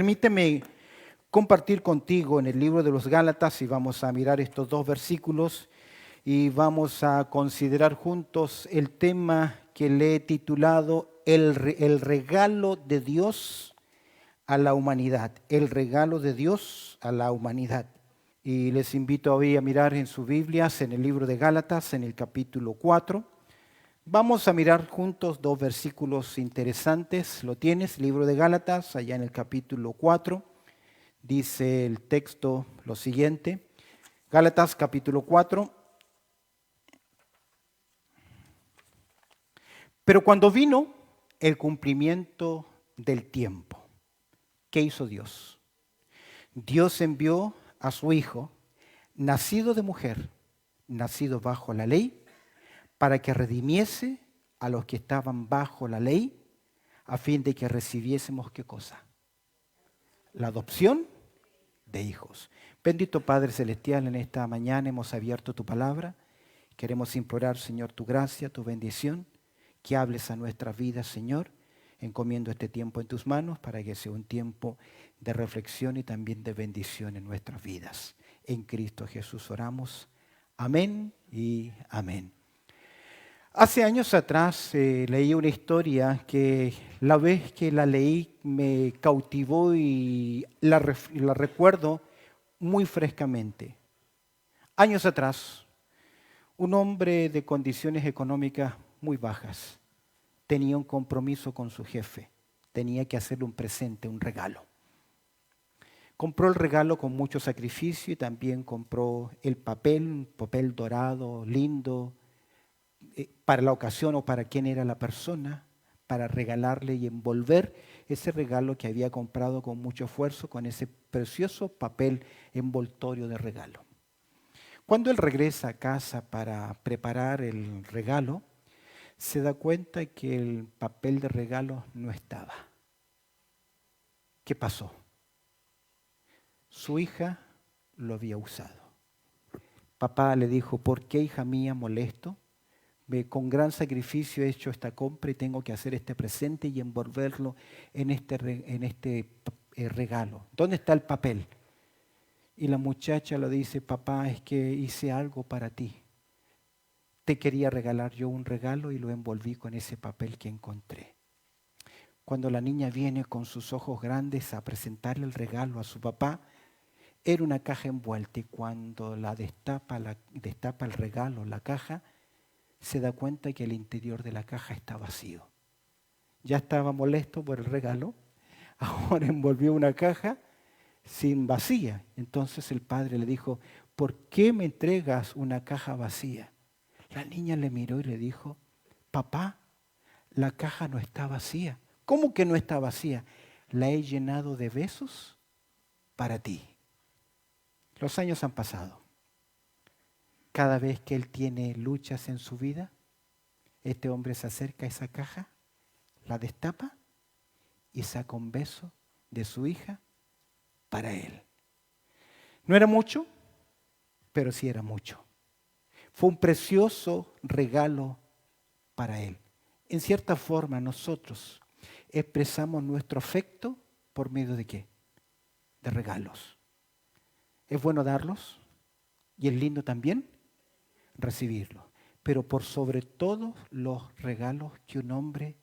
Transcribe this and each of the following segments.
Permíteme compartir contigo en el libro de los Gálatas y vamos a mirar estos dos versículos y vamos a considerar juntos el tema que le he titulado el regalo de Dios a la humanidad. El regalo de Dios a la humanidad. Y les invito hoy a mirar en sus Biblias, en el libro de Gálatas, en el capítulo 4. Vamos a mirar juntos dos versículos interesantes. ¿Lo tienes? Libro de Gálatas, allá en el capítulo 4. Dice el texto lo siguiente. Gálatas capítulo 4. Pero cuando vino el cumplimiento del tiempo, ¿qué hizo Dios? Dios envió a su Hijo, nacido de mujer, nacido bajo la ley, para que redimiese a los que estaban bajo la ley, a fin de que recibiésemos ¿qué cosa? La adopción de hijos. Bendito Padre Celestial, en esta mañana hemos abierto tu palabra. Queremos implorar, Señor, tu gracia, tu bendición, que hables a nuestras vidas, Señor. Encomiendo este tiempo en tus manos para que sea un tiempo de reflexión y también de bendición en nuestras vidas. En Cristo Jesús oramos. Amén y amén. Hace años atrás leí una historia que la vez que la leí me cautivó y la recuerdo muy frescamente. Años atrás, un hombre de condiciones económicas muy bajas tenía un compromiso con su jefe. Tenía que hacerle un presente, un regalo. Compró el regalo con mucho sacrificio y también compró el papel, un papel dorado, lindo, para la ocasión o para quién era la persona, para regalarle y envolver ese regalo que había comprado con mucho esfuerzo con ese precioso papel envoltorio de regalo. Cuando él regresa a casa para preparar el regalo, se da cuenta que el papel de regalo no estaba. ¿Qué pasó? Su hija lo había usado. Papá le dijo, ¿por qué, hija mía, molesto? Con gran sacrificio he hecho esta compra y tengo que hacer este presente y envolverlo en este regalo. ¿Dónde está el papel? Y la muchacha le dice, papá, es que hice algo para ti. Te quería regalar yo un regalo y lo envolví con ese papel que encontré. Cuando la niña viene con sus ojos grandes a presentarle el regalo a su papá, era una caja envuelta y cuando la destapa el regalo, la caja, se da cuenta que el interior de la caja está vacío. Ya estaba molesto por el regalo, ahora envolvió una caja sin vacía. Entonces el padre le dijo, ¿por qué me entregas una caja vacía? La niña le miró y le dijo, papá, la caja no está vacía. ¿Cómo que no está vacía? La he llenado de besos para ti. Los años han pasado. Cada vez que él tiene luchas en su vida, este hombre se acerca a esa caja, la destapa y saca un beso de su hija para él. No era mucho, pero sí era mucho. Fue un precioso regalo para él. En cierta forma nosotros expresamos nuestro afecto por medio de ¿qué? De regalos. Es bueno darlos y es lindo también recibirlos. Pero por sobre todos los regalos que un hombre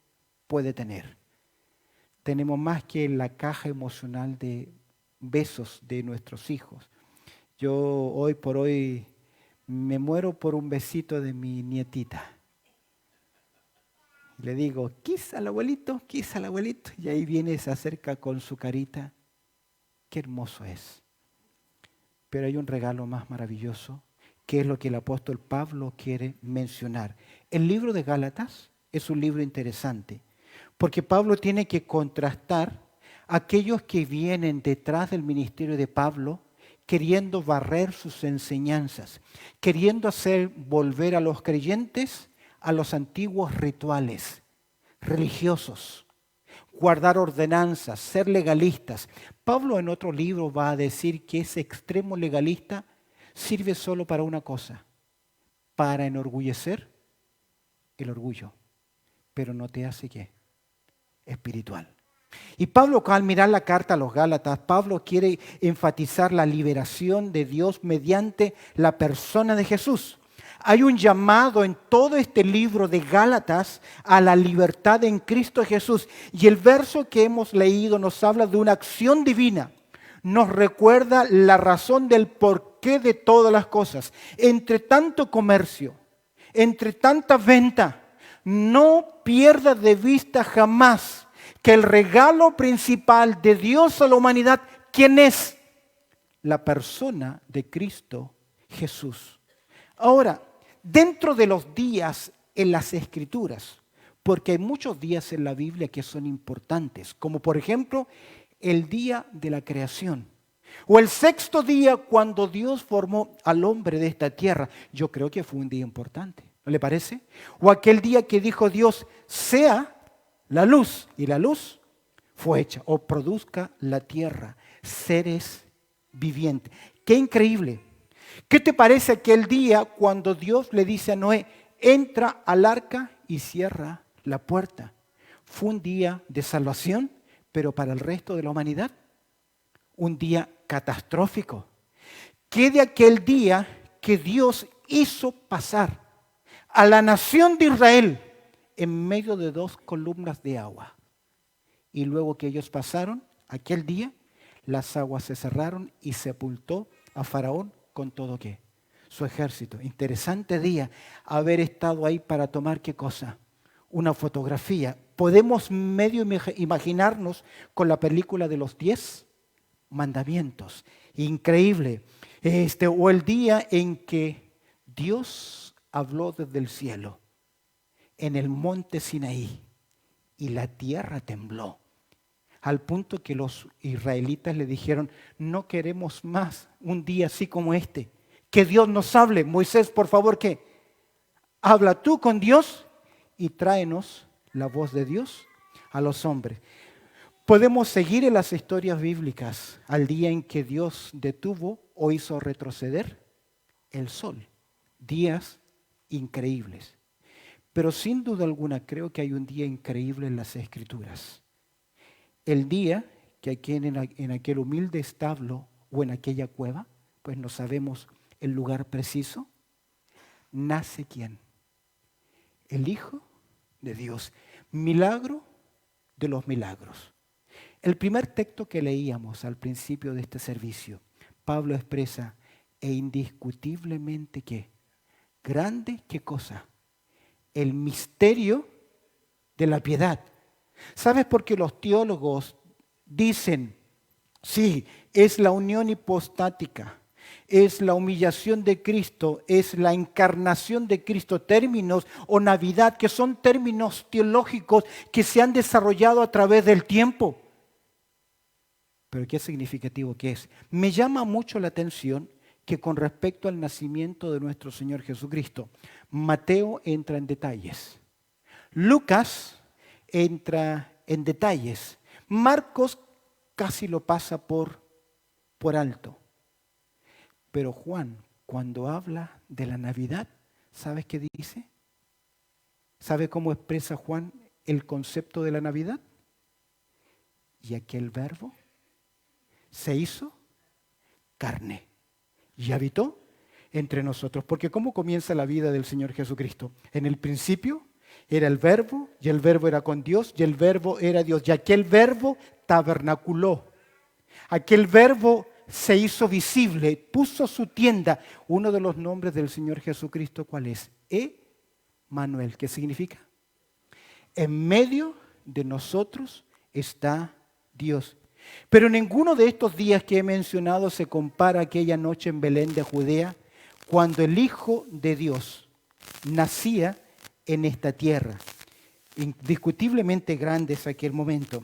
puede tener. Tenemos más que la caja emocional de besos de nuestros hijos. Yo hoy por hoy me muero por un besito de mi nietita. Le digo, quizá al abuelito, y ahí viene, se acerca con su carita. Qué hermoso es. Pero hay un regalo más maravilloso, que es lo que el apóstol Pablo quiere mencionar. El libro de Gálatas es un libro interesante, porque Pablo tiene que contrastar a aquellos que vienen detrás del ministerio de Pablo, queriendo barrer sus enseñanzas, queriendo hacer volver a los creyentes a los antiguos rituales religiosos, guardar ordenanzas, ser legalistas. Pablo en otro libro va a decir que ese extremo legalista sirve solo para una cosa, para enorgullecer el orgullo, pero no te hace ¿qué? Espiritual. Y Pablo, al mirar la carta a los Gálatas, Pablo quiere enfatizar la liberación de Dios mediante la persona de Jesús. Hay un llamado en todo este libro de Gálatas a la libertad en Cristo Jesús. Y el verso que hemos leído nos habla de una acción divina. Nos recuerda la razón del porqué de todas las cosas. Entre tanto comercio, entre tanta venta, no pierda de vista jamás que el regalo principal de Dios a la humanidad, ¿quién es? La persona de Cristo Jesús. Ahora, dentro de los días en las Escrituras, porque hay muchos días en la Biblia que son importantes, como por ejemplo el día de la creación, o el sexto día cuando Dios formó al hombre de esta tierra. Yo creo que fue un día importante, ¿no le parece? O aquel día que dijo Dios, sea la luz, y la luz fue hecha, o produzca la tierra seres vivientes. ¡Qué increíble! ¿Qué te parece aquel día cuando Dios le dice a Noé, entra al arca y cierra la puerta? Fue un día de salvación, pero para el resto de la humanidad, un día catastrófico. ¿Qué de aquel día que Dios hizo pasar a la nación de Israel en medio de 2 columnas de agua? Y luego que ellos pasaron, aquel día, las aguas se cerraron y sepultó a Faraón con todo ¿qué? Su ejército. Interesante día haber estado ahí para tomar ¿qué cosa? Una fotografía. Podemos medio imaginarnos con la película de los 10 mandamientos. Increíble. O el día en que Dios habló desde el cielo en el monte Sinaí y la tierra tembló. Al punto que los israelitas le dijeron, no queremos más un día así como este. Que Dios nos hable. Moisés, por favor, ¿qué? Habla tú con Dios y tráenos la voz de Dios a los hombres. Podemos seguir en las historias bíblicas al día en que Dios detuvo o hizo retroceder el sol. Días increíbles. Pero sin duda alguna creo que hay un día increíble en las Escrituras. El día que aquí en aquel humilde establo o en aquella cueva, pues no sabemos el lugar preciso, nace ¿quién? El Hijo de Dios. Milagro de los milagros. El primer texto que leíamos al principio de este servicio, Pablo expresa, e indiscutiblemente ¿qué? Grande, ¿qué cosa? El misterio de la piedad. ¿Sabes por qué los teólogos dicen, sí, es la unión hipostática, es la humillación de Cristo, es la encarnación de Cristo, términos o Navidad, que son términos teológicos que se han desarrollado a través del tiempo? Pero qué significativo que es. Me llama mucho la atención que con respecto al nacimiento de nuestro Señor Jesucristo, Mateo entra en detalles. Lucas entra en detalles. Marcos casi lo pasa por alto. Pero Juan, cuando habla de la Navidad, ¿sabes qué dice? ¿Sabe cómo expresa Juan el concepto de la Navidad? Y aquel verbo se hizo carne y habitó entre nosotros. Porque ¿cómo comienza la vida del Señor Jesucristo? En el principio era el verbo, y el verbo era con Dios, y el verbo era Dios. Y aquel verbo tabernaculó. Aquel verbo se hizo visible, puso su tienda. Uno de los nombres del Señor Jesucristo, ¿cuál es? Emmanuel. ¿Qué significa? En medio de nosotros está Dios. Pero ninguno de estos días que he mencionado se compara a aquella noche en Belén de Judea, cuando el Hijo de Dios nacía en esta tierra. Indiscutiblemente grande es aquel momento.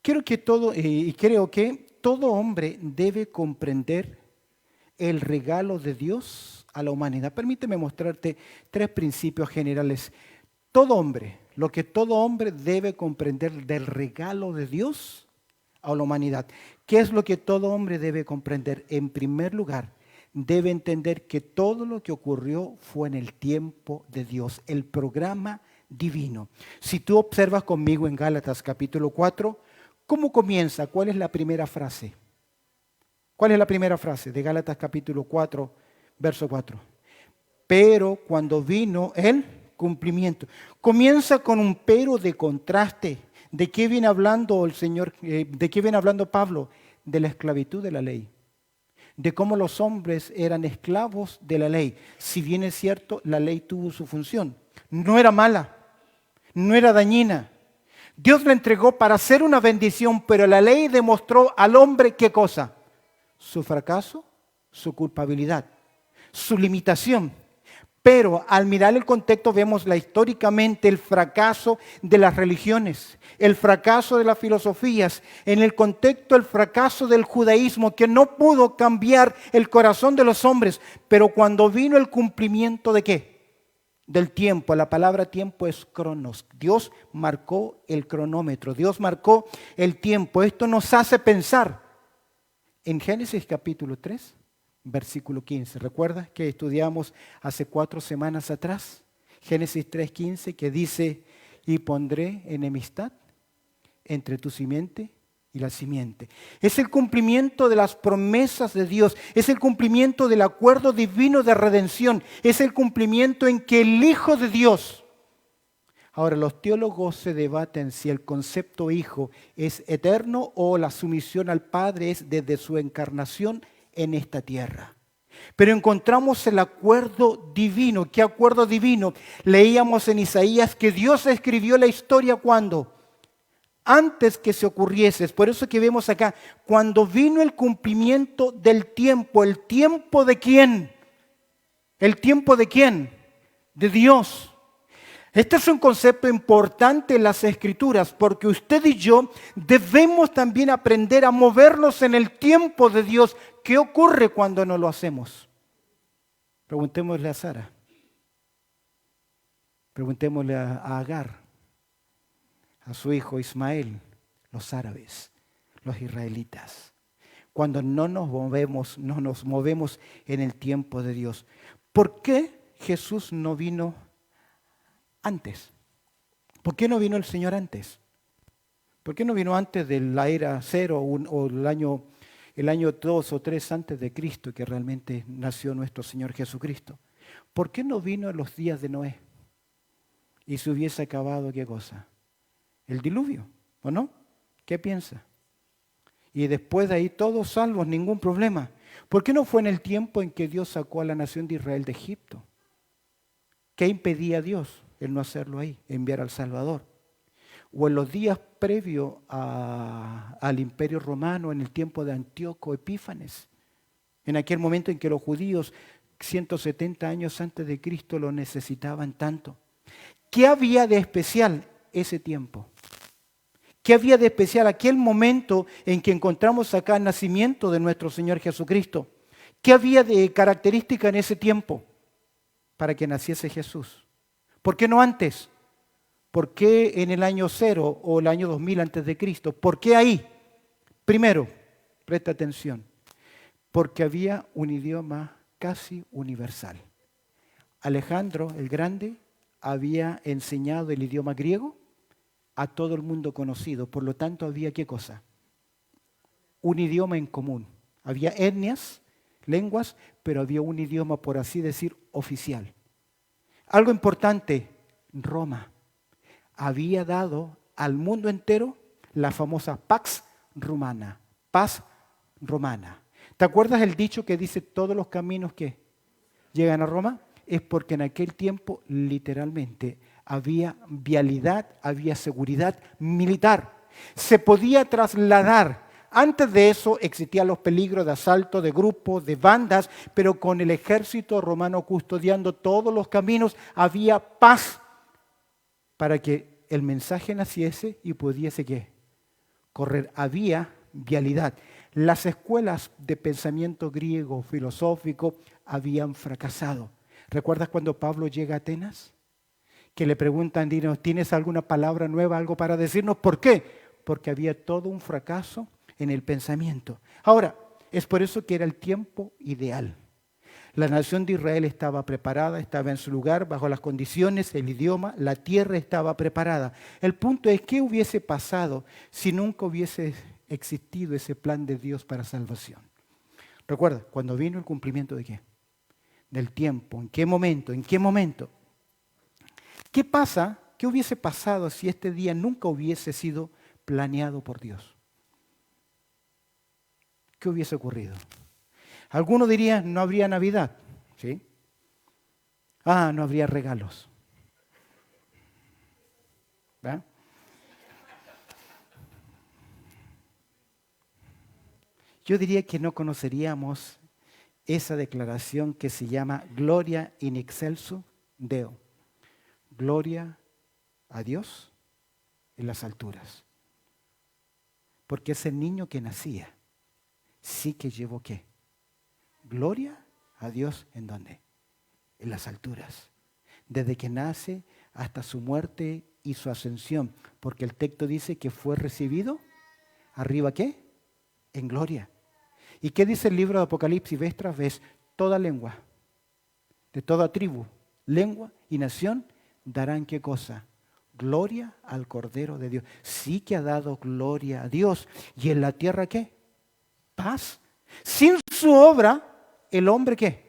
Creo que todo hombre debe comprender el regalo de Dios a la humanidad. Permíteme mostrarte 3 principios generales. Todo hombre, lo que todo hombre debe comprender del regalo de Dios a la humanidad. ¿Qué es lo que todo hombre debe comprender? En primer lugar, debe entender que todo lo que ocurrió fue en el tiempo de Dios, el programa divino. Si tú observas conmigo en Gálatas capítulo 4, ¿cómo comienza? ¿Cuál es la primera frase? ¿Cuál es la primera frase de Gálatas capítulo 4, verso 4? Pero cuando vino el cumplimiento. Comienza con un pero de contraste. ¿De qué viene hablando el Señor? ¿De qué viene hablando Pablo? De la esclavitud de la ley. De cómo los hombres eran esclavos de la ley. Si bien es cierto, la ley tuvo su función. No era mala, no era dañina. Dios la entregó para hacer una bendición, pero la ley demostró al hombre ¿qué cosa? Su fracaso, su culpabilidad, su limitación. Pero al mirar el contexto vemos históricamente el fracaso de las religiones, el fracaso de las filosofías, en el contexto el fracaso del judaísmo que no pudo cambiar el corazón de los hombres. Pero cuando vino el cumplimiento ¿de qué? Del tiempo. La palabra tiempo es cronos. Dios marcó el cronómetro, Dios marcó el tiempo. Esto nos hace pensar en Génesis capítulo 3. Versículo 15. ¿Recuerdas que estudiamos hace 4 semanas atrás? Génesis 3:15 que dice, y pondré enemistad entre tu simiente y la simiente. Es el cumplimiento de las promesas de Dios, es el cumplimiento del acuerdo divino de redención, es el cumplimiento en que el Hijo de Dios. Ahora, los teólogos se debaten si el concepto hijo es eterno o la sumisión al Padre es desde su encarnación en esta tierra. Pero encontramos el acuerdo divino. ¿Qué acuerdo divino? Leíamos en Isaías que Dios escribió la historia ¿cuándo? Antes que se ocurriese. Es por eso que vemos acá, cuando vino el cumplimiento del tiempo. ¿El tiempo de quién? ¿El tiempo de quién? De Dios. Este es un concepto importante en las Escrituras porque usted y yo debemos también aprender a movernos en el tiempo de Dios. ¿Qué ocurre cuando no lo hacemos? Preguntémosle a Sara. Preguntémosle a Agar, a su hijo Ismael, los árabes, los israelitas. Cuando no nos movemos en el tiempo de Dios. ¿Por qué Jesús no vino antes? ¿Por qué no vino el Señor antes? ¿Por qué no vino antes de la era 0 o el año 2 o 3 antes de Cristo, que realmente nació nuestro Señor Jesucristo? ¿Por qué no vino en los días de Noé? Y se hubiese acabado, ¿qué cosa? El diluvio, ¿o no? ¿Qué piensa? Y después de ahí todos salvos, ningún problema. ¿Por qué no fue en el tiempo en que Dios sacó a la nación de Israel de Egipto? ¿Qué impedía a Dios el no hacerlo ahí, enviar al Salvador? O en los días previos al Imperio Romano, en el tiempo de Antíoco Epífanes, en aquel momento en que los judíos 170 años antes de Cristo lo necesitaban tanto. ¿Qué había de especial ese tiempo? ¿Qué había de especial aquel momento en que encontramos acá el nacimiento de nuestro Señor Jesucristo? ¿Qué había de característica en ese tiempo para que naciese Jesús? ¿Por qué no antes? ¿Por qué en el año 0 o el año 2000 antes de Cristo? ¿Por qué ahí? Primero, presta atención, porque había un idioma casi universal. Alejandro el Grande había enseñado el idioma griego a todo el mundo conocido, por lo tanto había ¿qué cosa? Un idioma en común. Había etnias, lenguas, pero había un idioma, por así decir, oficial. Algo importante, Roma había dado al mundo entero la famosa Pax Romana, paz romana. ¿Te acuerdas el dicho que dice todos los caminos que llegan a Roma? Es porque en aquel tiempo literalmente había vialidad, había seguridad militar. Se podía trasladar. Antes de eso existían los peligros de asalto, de grupos, de bandas, pero con el ejército romano custodiando todos los caminos había paz para que el mensaje naciese y pudiese ¿qué? Correr. Había vialidad. Las escuelas de pensamiento griego, filosófico, habían fracasado. ¿Recuerdas cuando Pablo llega a Atenas? Que le preguntan, dinos, ¿tienes alguna palabra nueva, algo para decirnos? ¿Por qué? Porque había todo un fracaso en el pensamiento. Ahora, es por eso que era el tiempo ideal. La nación de Israel estaba preparada, estaba en su lugar, bajo las condiciones, el idioma, la tierra estaba preparada. El punto es, ¿qué hubiese pasado si nunca hubiese existido ese plan de Dios para salvación? Recuerda, cuando vino el cumplimiento de qué? Del tiempo. ¿En qué momento? ¿En qué momento? ¿Qué pasa? ¿Qué hubiese pasado si este día nunca hubiese sido planeado por Dios? ¿Qué hubiese ocurrido? Algunos dirían, no habría Navidad, ¿sí? No habría regalos. ¿Va? Yo diría que no conoceríamos esa declaración que se llama Gloria in excelso Deo. Gloria a Dios en las alturas. Porque ese niño que nacía, sí que llevó ¿qué? Gloria a Dios ¿en dónde? En las alturas. Desde que nace hasta su muerte y su ascensión. Porque el texto dice que fue recibido, ¿arriba qué? En gloria. ¿Y qué dice el libro de Apocalipsis? Vez tras vez, toda lengua, de toda tribu, lengua y nación, darán ¿qué cosa? Gloria al Cordero de Dios. Sí que ha dado gloria a Dios. ¿Y en la tierra qué? Paz. Sin su obra, el hombre ¿qué?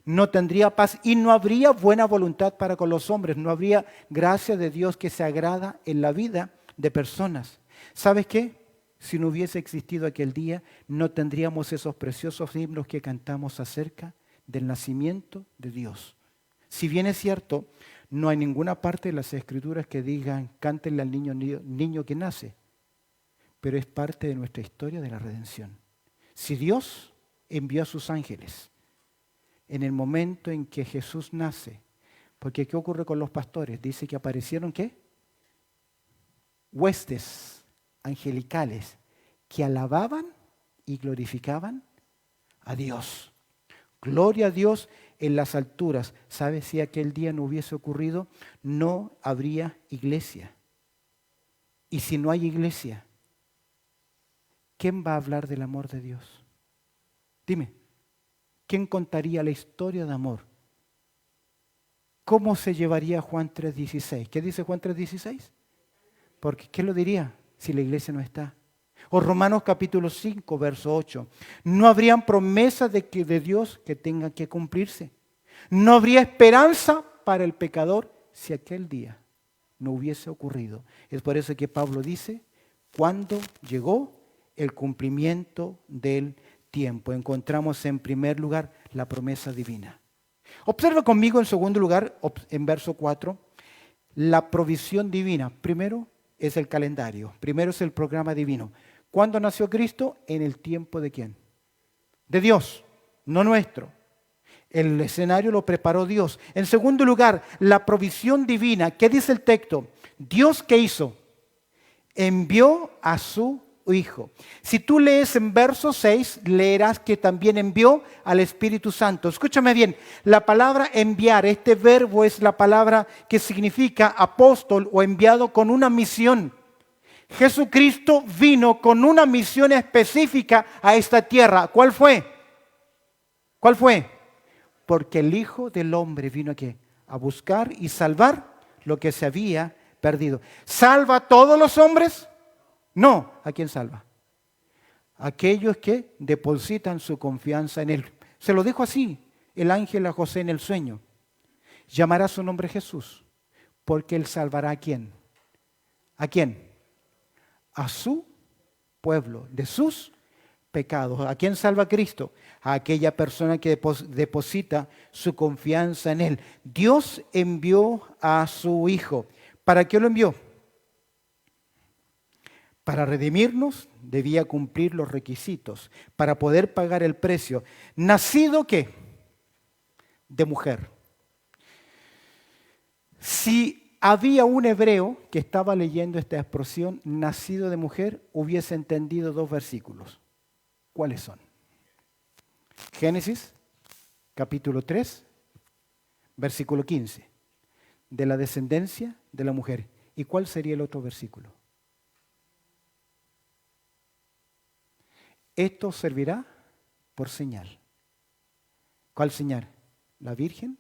No tendría paz y no habría buena voluntad para con los hombres. No habría gracia de Dios que se agrada en la vida de personas. ¿Sabes qué? Si no hubiese existido aquel día, no tendríamos esos preciosos himnos que cantamos acerca del nacimiento de Dios. Si bien es cierto, no hay ninguna parte de las Escrituras que digan, cántenle al niño que nace, pero es parte de nuestra historia de la redención. Si Dios envió a sus ángeles en el momento en que Jesús nace, porque ¿qué ocurre con los pastores? Dice que aparecieron ¿qué? Huestes angelicales que alababan y glorificaban a Dios. Gloria a Dios en las alturas. ¿Sabes? Si aquel día no hubiese ocurrido, no habría iglesia. Y si no hay iglesia, ¿quién va a hablar del amor de Dios? Dime, ¿quién contaría la historia de amor? ¿Cómo se llevaría Juan 3:16? ¿Qué dice Juan 3:16? Porque ¿qué lo diría si la iglesia no está? O Romanos capítulo 5, verso 8. No habrían promesas de Dios que tengan que cumplirse. No habría esperanza para el pecador si aquel día no hubiese ocurrido. Es por eso que Pablo dice, cuando llegó el cumplimiento del tiempo. Encontramos en primer lugar la promesa divina. Observa conmigo en segundo lugar, en verso 4, la provisión divina. Primero es el calendario, primero es el programa divino. ¿Cuándo nació Cristo? En el tiempo de ¿quién? De Dios, no nuestro. El escenario lo preparó Dios. En segundo lugar, la provisión divina. ¿Qué dice el texto? Dios, ¿qué hizo? Envió a su Hijo. Si tú lees en verso 6, leerás que también envió al Espíritu Santo. Escúchame bien, la palabra enviar, este verbo es la palabra que significa apóstol o enviado con una misión. Jesucristo vino con una misión específica a esta tierra. ¿Cuál fue? ¿Cuál fue? Porque el Hijo del Hombre vino aquí a buscar y salvar lo que se había perdido. ¿Salva a todos los hombres? No. ¿A quién salva? Aquellos que depositan su confianza en Él. Se lo dijo así el ángel a José en el sueño. Llamará su nombre Jesús, porque Él salvará ¿a quién? ¿A quién? A su pueblo, de sus pecados. ¿A quién salva Cristo? A aquella persona que deposita su confianza en Él. Dios envió a su Hijo. ¿Para qué lo envió? Para redimirnos debía cumplir los requisitos, para poder pagar el precio. ¿Nacido qué? De mujer. Si había un hebreo que estaba leyendo esta expresión, nacido de mujer, hubiese entendido dos versículos. ¿Cuáles son? Génesis, capítulo 3, versículo 15. De la descendencia de la mujer. ¿Y cuál sería el otro versículo? Esto servirá por señal. ¿Cuál señal? La Virgen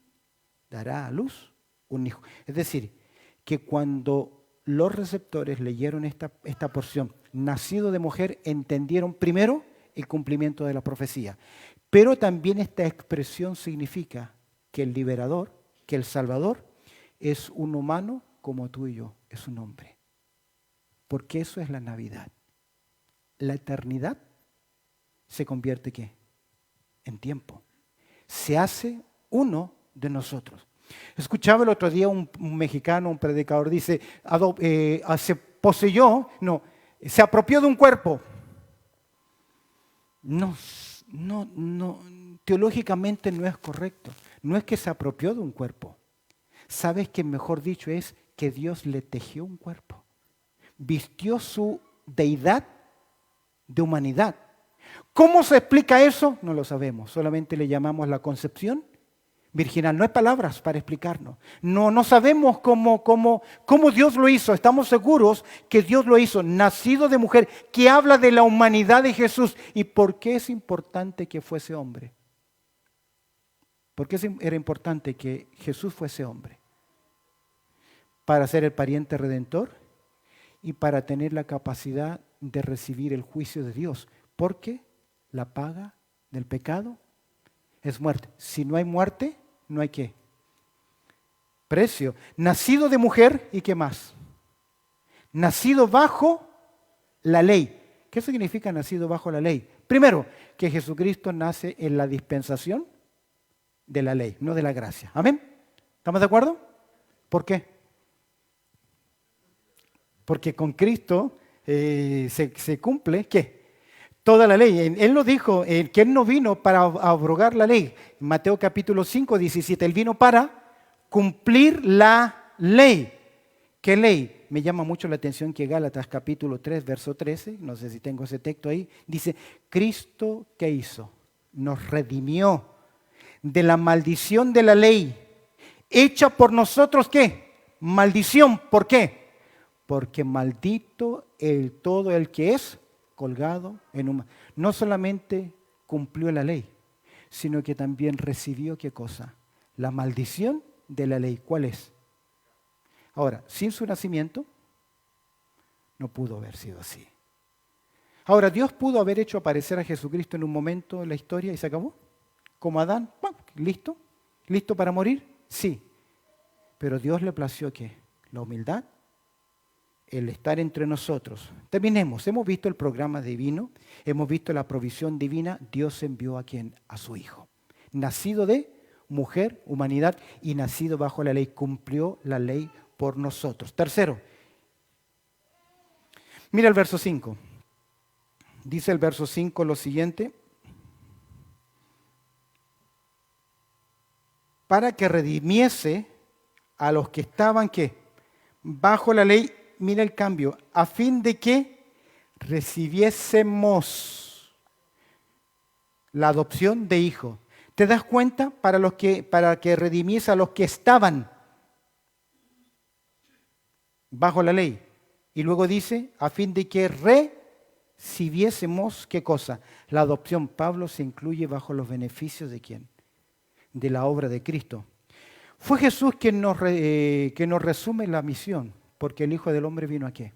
dará a luz un hijo. Es decir, que cuando los receptores leyeron esta porción, nacido de mujer, entendieron primero el cumplimiento de la profecía. Pero también esta expresión significa que el liberador, que el Salvador, es un humano como tú y yo, es un hombre. Porque eso es la Navidad. La eternidad se convierte ¿qué? En tiempo. Se hace uno de nosotros. Escuchaba el otro día un mexicano, un predicador, dice, se poseyó, no, se apropió de un cuerpo. No, teológicamente no es correcto. No es que se apropió de un cuerpo. ¿Sabes que mejor dicho es que Dios le tejió un cuerpo? Vistió su deidad de humanidad. ¿Cómo se explica eso? No lo sabemos. Solamente le llamamos la concepción virginal. No hay palabras para explicarnos. No sabemos cómo Dios lo hizo. Estamos seguros que Dios lo hizo, nacido de mujer, que habla de la humanidad de Jesús. ¿Y por qué es importante que fuese hombre? ¿Por qué era importante que Jesús fuese hombre? Para ser el pariente redentor y para tener la capacidad de recibir el juicio de Dios. Porque la paga del pecado es muerte. Si no hay muerte, no hay qué. Precio. Nacido de mujer, ¿y qué más? Nacido bajo la ley. ¿Qué significa nacido bajo la ley? Primero, que Jesucristo nace en la dispensación de la ley, no de la gracia. ¿Amén? ¿Estamos de acuerdo? ¿Por qué? Porque con Cristo se cumple, ¿qué? Toda la ley. Él lo dijo, que Él no vino para abrogar la ley. Mateo capítulo 5, 17. Él vino para cumplir la ley. ¿Qué ley? Me llama mucho la atención que Gálatas capítulo 3, verso 13, no sé si tengo ese texto ahí, dice, Cristo, ¿qué hizo? Nos redimió de la maldición de la ley, hecha por nosotros, ¿qué? Maldición. ¿Por qué? Porque maldito todo el que es colgado en un... No solamente cumplió la ley, sino que también recibió, ¿qué cosa? La maldición de la ley. ¿Cuál es? Ahora, sin su nacimiento, no pudo haber sido así. Ahora, Dios pudo haber hecho aparecer a Jesucristo en un momento en la historia y se acabó. Como Adán, ¿listo? ¿Listo para morir? Sí. Pero Dios le plació ¿qué? La humildad, el estar entre nosotros. Terminemos. Hemos visto el programa divino, hemos visto la provisión divina. Dios envió ¿a quién? A su Hijo. Nacido de mujer, humanidad, y nacido bajo la ley. Cumplió la ley por nosotros. Tercero, mira el verso 5. Dice el verso 5 lo siguiente. Para que redimiese a los que estaban ¿qué? Bajo la ley. Mira el cambio, a fin de que recibiésemos la adopción de hijo. ¿Te das cuenta? Para que redimiese a los que estaban bajo la ley. Y luego dice, a fin de que recibiésemos, ¿qué cosa? La adopción. Pablo se incluye bajo los beneficios ¿de quién? De la obra de Cristo. Fue Jesús quien nos resume la misión. Porque el Hijo del Hombre vino ¿a qué?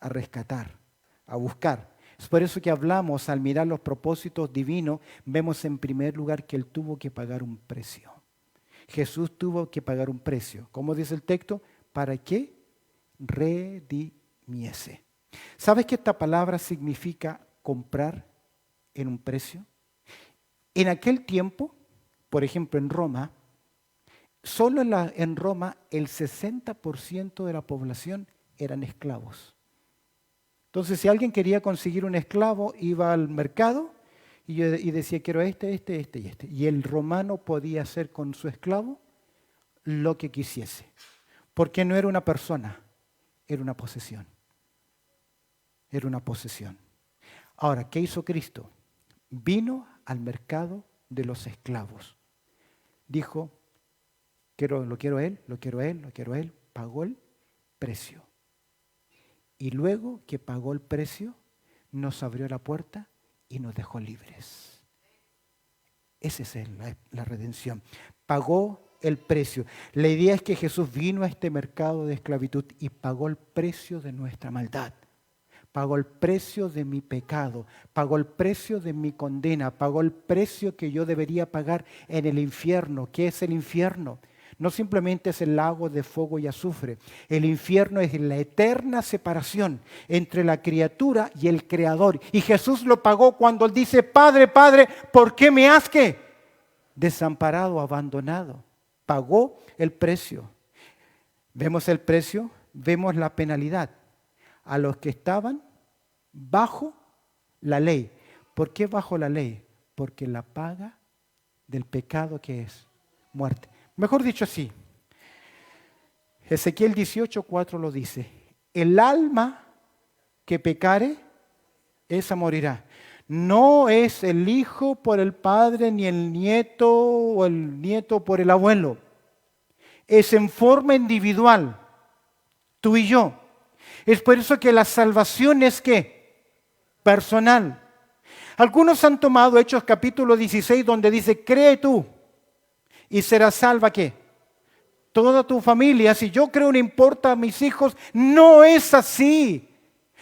A rescatar, a buscar. Es por eso que hablamos, al mirar los propósitos divinos, vemos en primer lugar que Él tuvo que pagar un precio. Jesús tuvo que pagar un precio. ¿Cómo dice el texto? Para que redimiese. ¿Sabes que esta palabra significa comprar en un precio? En aquel tiempo, por ejemplo en Roma, solo en Roma el 60% de la población eran esclavos. Entonces, si alguien quería conseguir un esclavo, iba al mercado y decía, quiero este y este. Y el romano podía hacer con su esclavo lo que quisiese. Porque no era una persona, era una posesión. Era una posesión. Ahora, ¿qué hizo Cristo? Vino al mercado de los esclavos. Dijo, lo quiero a él, pagó el precio. Y luego que pagó el precio, nos abrió la puerta y nos dejó libres. Esa es la redención. Pagó el precio. La idea es que Jesús vino a este mercado de esclavitud y pagó el precio de nuestra maldad. Pagó el precio de mi pecado, pagó el precio de mi condena, pagó el precio que yo debería pagar en el infierno. ¿Qué es el infierno? No simplemente es el lago de fuego y azufre. El infierno es la eterna separación entre la criatura y el Creador. Y Jesús lo pagó cuando Él dice, Padre, Padre, ¿por qué me has ¿qué? Desamparado, abandonado? Pagó el precio. ¿Vemos el precio? Vemos la penalidad. A los que estaban bajo la ley. ¿Por qué bajo la ley? Porque la paga del pecado que es muerte. Mejor dicho así, Ezequiel 18:4 lo dice, el alma que pecare, esa morirá. No es el hijo por el padre, ni el nieto o el nieto por el abuelo. Es en forma individual, tú y yo. Es por eso que la salvación es ¿qué? Personal. Algunos han tomado Hechos capítulo 16 donde dice, cree tú y serás salva ¿qué? Toda tu familia. Si yo creo no importa a mis hijos, no es así.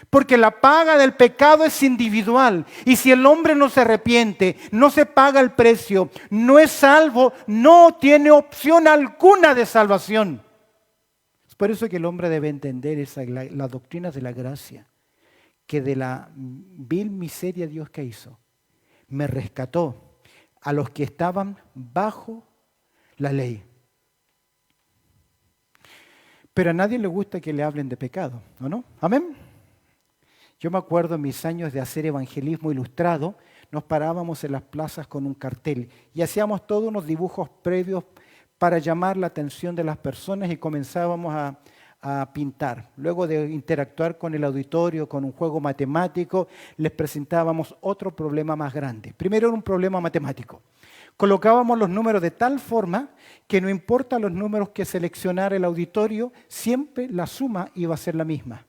Porque la paga del pecado es individual. Y si el hombre no se arrepiente, no se paga el precio, no es salvo, no tiene opción alguna de salvación. Por eso que el hombre debe entender la doctrina de la gracia, que de la vil miseria Dios que hizo, me rescató a los que estaban bajo la ley. Pero a nadie le gusta que le hablen de pecado, ¿o no? ¿Amén? Yo me acuerdo en mis años de hacer evangelismo ilustrado, nos parábamos en las plazas con un cartel y hacíamos todos unos dibujos previos para llamar la atención de las personas y comenzábamos a pintar. Luego de interactuar con el auditorio, con un juego matemático, les presentábamos otro problema más grande. Primero era un problema matemático. Colocábamos los números de tal forma que no importa los números que seleccionara el auditorio, siempre la suma iba a ser la misma.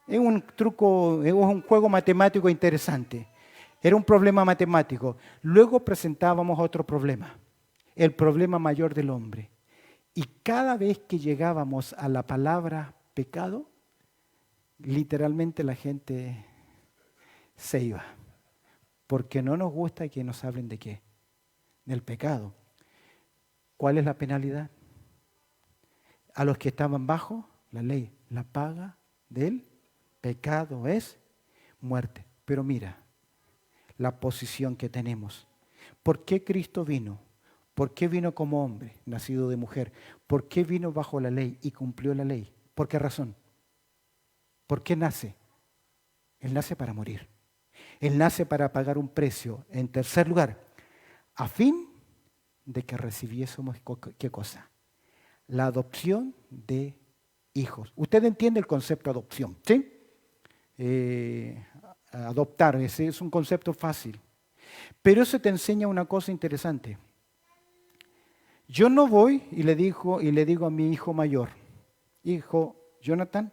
Es un truco, es un juego matemático interesante. Era un problema matemático. Luego presentábamos otro problema. El problema mayor del hombre. Y cada vez que llegábamos a la palabra pecado, literalmente la gente se iba. Porque no nos gusta que nos hablen de qué, del pecado. ¿Cuál es la penalidad? A los que estaban bajo la ley, la paga del pecado es muerte. Pero mira, la posición que tenemos. ¿Por qué Cristo vino? ¿Por qué vino como hombre, nacido de mujer? ¿Por qué vino bajo la ley y cumplió la ley? ¿Por qué razón? ¿Por qué nace? Él nace para morir. Él nace para pagar un precio. En tercer lugar, a fin de que recibiésemos, ¿qué cosa? La adopción de hijos. Usted entiende el concepto de adopción, ¿sí? Adoptar, ese es un concepto fácil. Pero eso te enseña una cosa interesante. Yo no voy y le digo a mi hijo mayor, hijo Jonathan,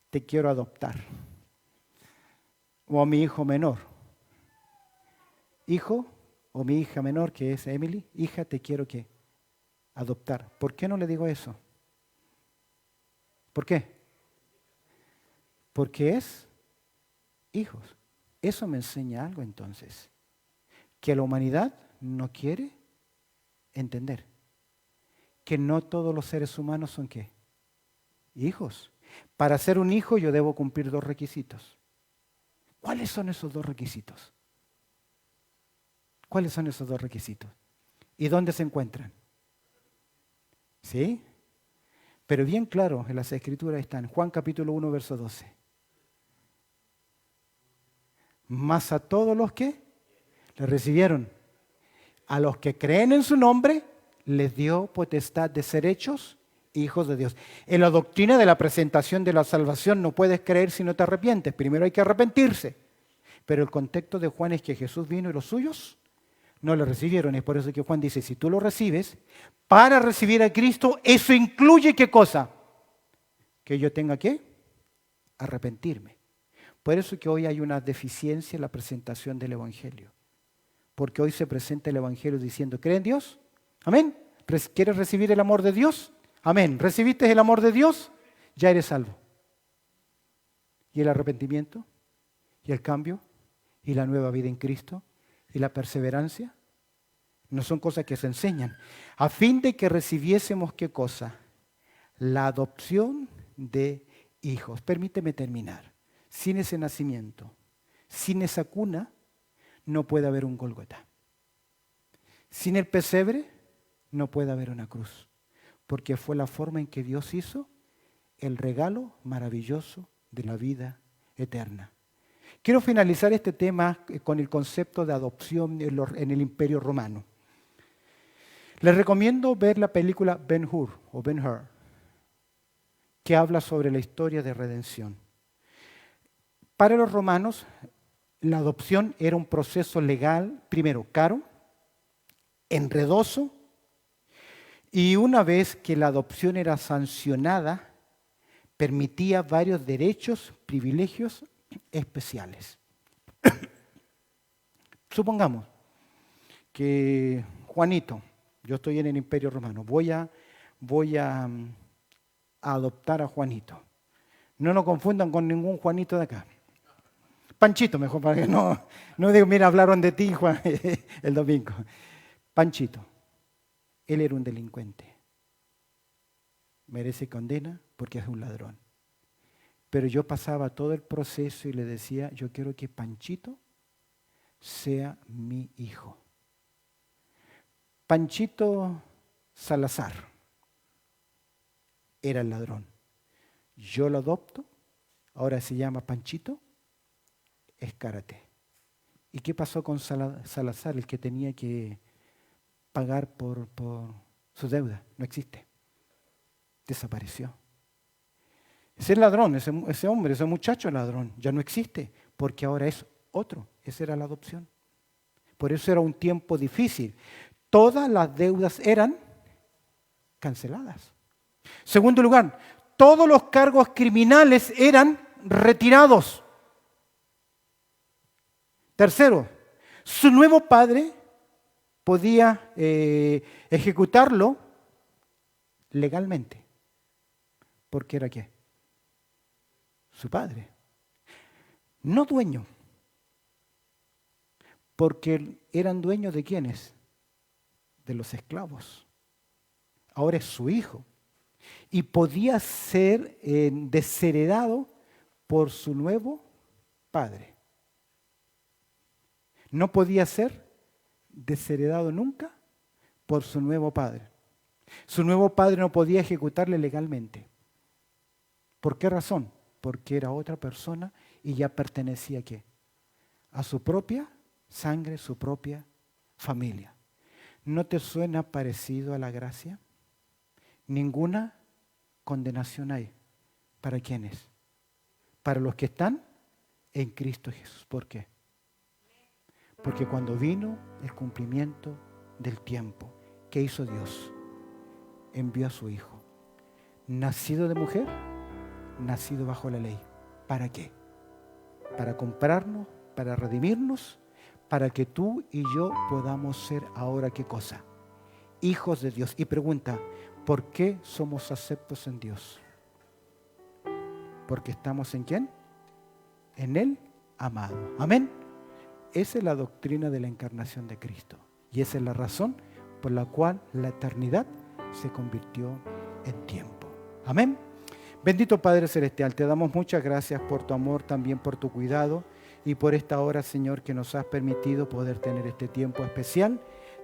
te quiero adoptar. O a mi hijo menor, hijo o mi hija menor, que es Emily, hija, te quiero ¿qué? Adoptar. ¿Por qué no le digo eso? ¿Por qué? Porque es hijos. Eso me enseña algo entonces, que la humanidad no quiere entender que no todos los seres humanos son ¿qué? Hijos. Para ser un hijo yo debo cumplir dos requisitos. ¿Cuáles son esos dos requisitos? ¿Cuáles son esos dos requisitos? ¿Y dónde se encuentran? ¿Sí? Pero bien claro, en las Escrituras están. Juan capítulo 1, verso 12. Mas a todos los que le recibieron, a los que creen en su nombre, les dio potestad de ser hechos hijos de Dios. En la doctrina de la presentación de la salvación no puedes creer si no te arrepientes. Primero hay que arrepentirse. Pero el contexto de Juan es que Jesús vino y los suyos no lo recibieron. Es por eso que Juan dice, si tú lo recibes, para recibir a Cristo, eso incluye ¿qué cosa? Que yo tenga que arrepentirme. Por eso que hoy hay una deficiencia en la presentación del Evangelio. Porque hoy se presenta el Evangelio diciendo, ¿cree en Dios? Amén. ¿Quieres recibir el amor de Dios? Amén. ¿Recibiste el amor de Dios? Ya eres salvo. ¿Y el arrepentimiento? ¿Y el cambio? ¿Y la nueva vida en Cristo? ¿Y la perseverancia? No son cosas que se enseñan. A fin de que recibiésemos, ¿qué cosa? La adopción de hijos. Permíteme terminar. Sin ese nacimiento, sin esa cuna, no puede haber un Gólgota. Sin el pesebre, no puede haber una cruz. Porque fue la forma en que Dios hizo el regalo maravilloso de la vida eterna. Quiero finalizar este tema con el concepto de adopción en el Imperio Romano. Les recomiendo ver la película Ben-Hur o Ben-Hur, que habla sobre la historia de redención. Para los romanos, la adopción era un proceso legal, primero caro, enredoso, y una vez que la adopción era sancionada, permitía varios derechos, privilegios especiales. Supongamos que Juanito, yo estoy en el Imperio Romano, voy a adoptar a Juanito. No nos confundan con ningún Juanito de acá. Panchito, mejor, para que no digo, mira, hablaron de ti, Juan, el domingo. Panchito, él era un delincuente. Merece condena porque es un ladrón. Pero yo pasaba todo el proceso y le decía, yo quiero que Panchito sea mi hijo. Panchito Salazar era el ladrón. Yo lo adopto, ahora se llama Panchito Escárate. ¿Y qué pasó con Salazar, el que tenía que pagar por su deuda? No existe. Desapareció. Ese ladrón, ese hombre, ese muchacho ladrón, ya no existe, porque ahora es otro. Esa era la adopción. Por eso era un tiempo difícil. Todas las deudas eran canceladas. Segundo lugar, todos los cargos criminales eran retirados. Tercero, su nuevo padre podía ejecutarlo legalmente. ¿Porque era qué? Su padre. No dueño. Porque eran dueños de ¿quiénes? De los esclavos. Ahora es su hijo. Y podía ser desheredado por su nuevo padre. No podía ser desheredado nunca por su nuevo padre. Su nuevo padre no podía ejecutarle legalmente. ¿Por qué razón? Porque era otra persona y ya pertenecía ¿a qué? A su propia sangre, su propia familia. ¿No te suena parecido a la gracia? Ninguna condenación hay. ¿Para quiénes? Para los que están en Cristo Jesús. ¿Por qué? Porque cuando vino el cumplimiento del tiempo, ¿qué hizo Dios? Envió a su Hijo, nacido de mujer, nacido bajo la ley. ¿Para qué? Para comprarnos, para redimirnos, para que tú y yo podamos ser ahora, ¿qué cosa? Hijos de Dios. Y pregunta, ¿por qué somos aceptos en Dios? Porque estamos ¿en quién? En el amado. Amén. Esa es la doctrina de la encarnación de Cristo. Y esa es la razón por la cual la eternidad se convirtió en tiempo. Amén. Bendito Padre Celestial, te damos muchas gracias por tu amor, también por tu cuidado y por esta hora, Señor, que nos has permitido poder tener este tiempo especial.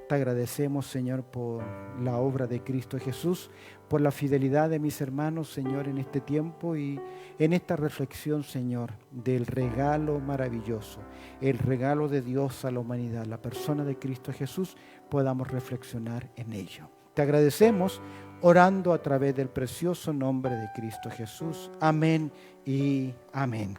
Te agradecemos, Señor, por la obra de Cristo Jesús, por la fidelidad de mis hermanos, Señor, en este tiempo y en esta reflexión, Señor, del regalo maravilloso, el regalo de Dios a la humanidad, la persona de Cristo Jesús, podamos reflexionar en ello. Te agradecemos orando a través del precioso nombre de Cristo Jesús. Amén y amén.